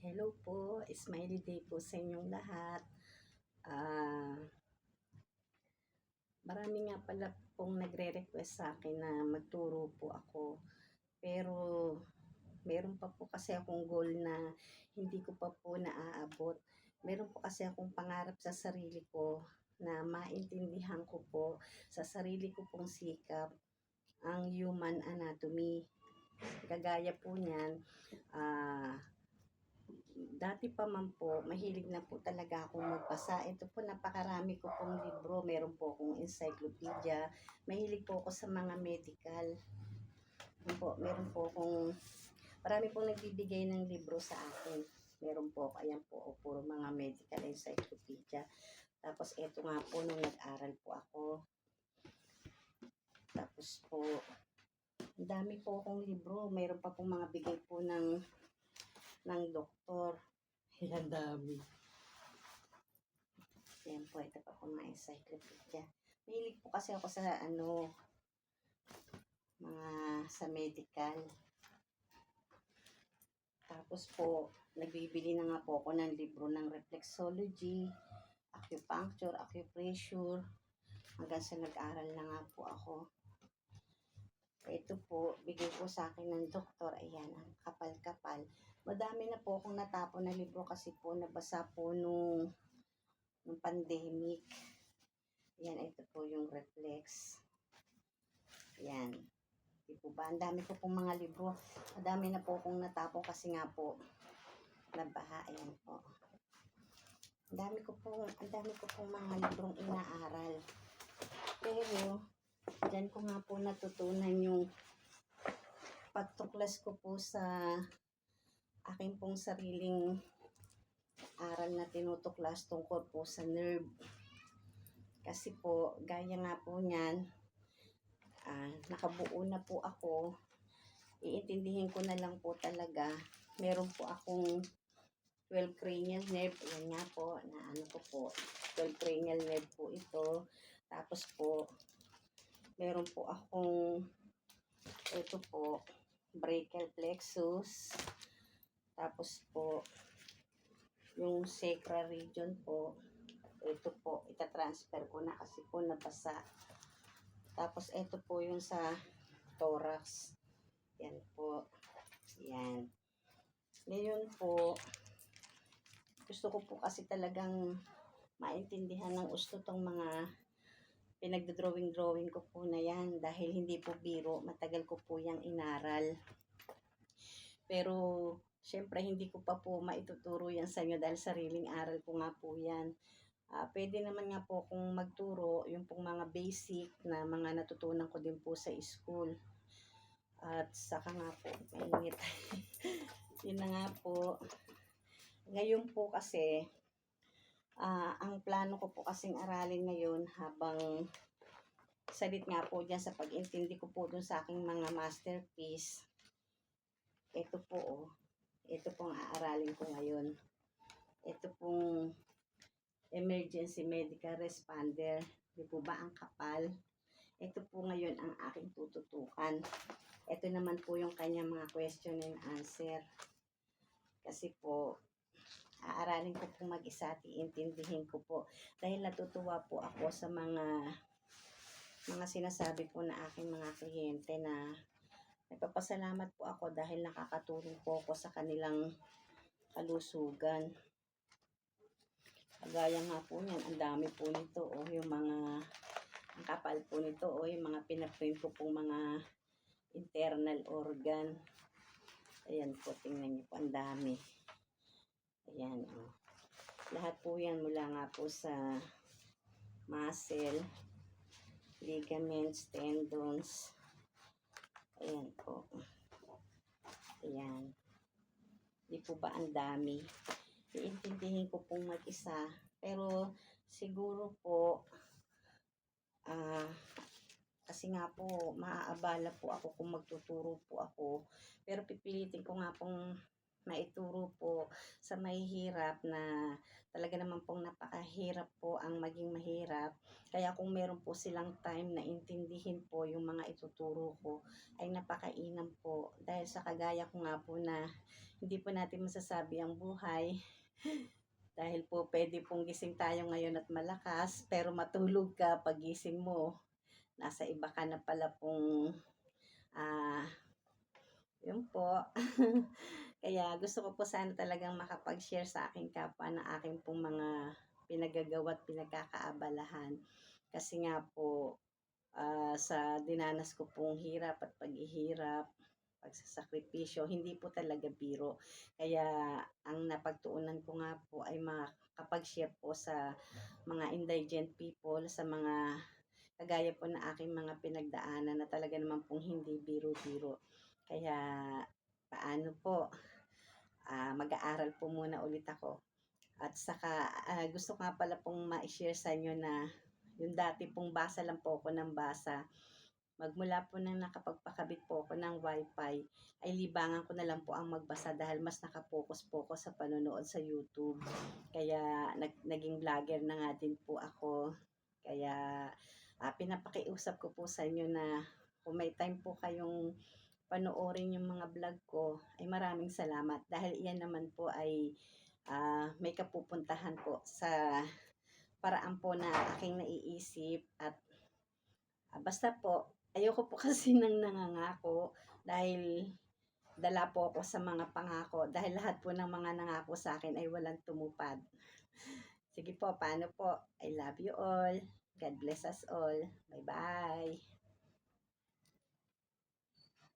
Hello po, smiley day po sa inyong lahat. Ah, Marami nga pala pong nagre-request sa akin na magturo po ako. Pero meron pa po kasi akong goal na hindi ko pa po naaabot. Meron po kasi akong pangarap sa sarili ko na maintindihan ko po sa sarili ko pong sikap ang human anatomy. Kagaya po niyan, ah dati pa man po, mahilig na po talaga akong magbasa. Ito po, napakarami ko pong libro. Meron po akong encyclopedia. Mahilig po ako sa mga medical. Yun po, meron po akong, marami pong nagbibigay ng libro sa akin. Meron po ako, ayan po, puro mga medical encyclopedia. Tapos eto nga po, nung nag-aral po ako. Tapos po, ang dami po akong libro. Meron pa pong mga bigay po ng doktor. Ang dami. Yan po, ito pa po mga encyclopedia. Mahilig po kasi ako sa mga sa medical. Tapos po, nagbibili na nga po ako ng libro ng reflexology, acupuncture, acupressure, hanggang sa nag-aral na nga po ako. Ito po, bigay po sa akin ng doktor. Ayan, ang kapal-kapal. Madami na po akong natapon na libro kasi po nabasa po nung pandemic. Yan, ito po yung reflex. Yan. Di po ba? Ang dami ko pong mga libro. Madami na po akong natapon kasi nga po nabaha. Ayan po. Ang dami ko pong mga librong inaaral. Pero, dyan ko nga po natutunan yung pagtuklas ko po sa aking pong sariling aral na tinutuklas tungkol po sa nerve. Kasi po, gaya nga po niyan, nakabuo na po ako. Iintindihin ko na lang po talaga. Meron po akong 12 cranial nerve. Yan nga po, na ano ko po. 12 cranial nerve po ito. Tapos po, meron po akong, ito po, brachial plexus. Tapos po, yung sacral region po, ito po, itatransfer ko na kasi po nabasa. Tapos ito po yung sa thorax. Yan po. Yan. Ngayon po, gusto ko po kasi talagang maintindihan ng gusto tong mga pinagdodrawing-drawing ko po na yan. Dahil hindi po biro, matagal ko po yung inaral. Pero, syempre hindi ko pa po maituturo yan sa inyo dahil sariling aral ko nga po yan. Pwede naman nga po kung magturo yung pong mga basic na mga natutunan ko din po sa school. At saka nga po, mainit. Yun na nga po. Ngayon po kasi, ang plano ko po kasing aralin ngayon habang salit nga po dyan sa pag-intindi ko po dun sa aking mga masterpiece. Ito po, ito pong aaralin ko ngayon. Ito pong emergency medical responder. Di po ba ang kapal? Ito po ngayon ang aking tututukan. Ito naman po yung kanyang mga question and answer. Kasi po, aaralin ko po mag-isa at iintindihin ko po. Dahil natutuwa po ako sa mga sinasabi po na aking mga kliyente na nagpapasalamat po ako dahil nakakatulong po ako sa kanilang kalusugan. Kagaya nga po niyan, ang dami po nito, yung mga, ang kapal po nito, yung mga pinaprint ko pong mga internal organ. Ayan po, tingnan niyo po, ang dami. Ayan, lahat po yan mula nga po sa muscle, ligaments, tendons. Ayan po. Ayan. Di po ba ang dami? Iintindihin ko pong mag-isa. Pero siguro po, kasi nga po, maaabala po ako kung magtuturo po ako. Pero pipilitin ko nga pong maituro po sa mahihirap na talaga naman pong napakahirap po ang maging mahirap. Kaya kung meron po silang time na intindihin po yung mga ituturo ko, ay napakainam po. Dahil sa kagaya ko nga po na hindi po natin masasabi ang buhay. Dahil po pwede pong gising tayo ngayon at malakas, pero matulog ka paggising mo. Nasa iba ka na pala pong, ah, yun po. Kaya gusto ko po sana talagang makapag-share sa aking kapwa ng aking pong mga pinagagawa at pinagkakaabalahan. Kasi nga po, sa dinanas ko pong hirap at paghihirap, pagsasakripisyo, hindi po talaga biro. Kaya ang napagtuunan ko nga po ay makapag-share po sa mga indigent people, sa mga kagaya po na aking mga pinagdaanan na talaga naman pong hindi biro-biro. Kaya paano po, mag-aaral po muna ulit ako. At saka gusto ko nga pala pong ma-share sa inyo na yung dati pong basa lang po ako ng basa. Magmula po nang nakapagpakabit po ako ng wifi, ay libangan ko na lang po ang magbasa dahil mas nakapokus po ako sa panonood sa YouTube. Kaya naging vlogger na nga din po ako. Kaya pinapakiusap ko po sa inyo na kung may time po kayong panoorin yung mga vlog ko, ay maraming salamat. Dahil iyan naman po ay may kapupuntahan po sa paraan po na aking naiisip at basta po, ayoko po kasi nang nangangako dahil dala po ako sa mga pangako dahil lahat po ng mga nangako sa akin ay walang tumupad. Sige po, paano po? I love you all. God bless us all. Bye-bye.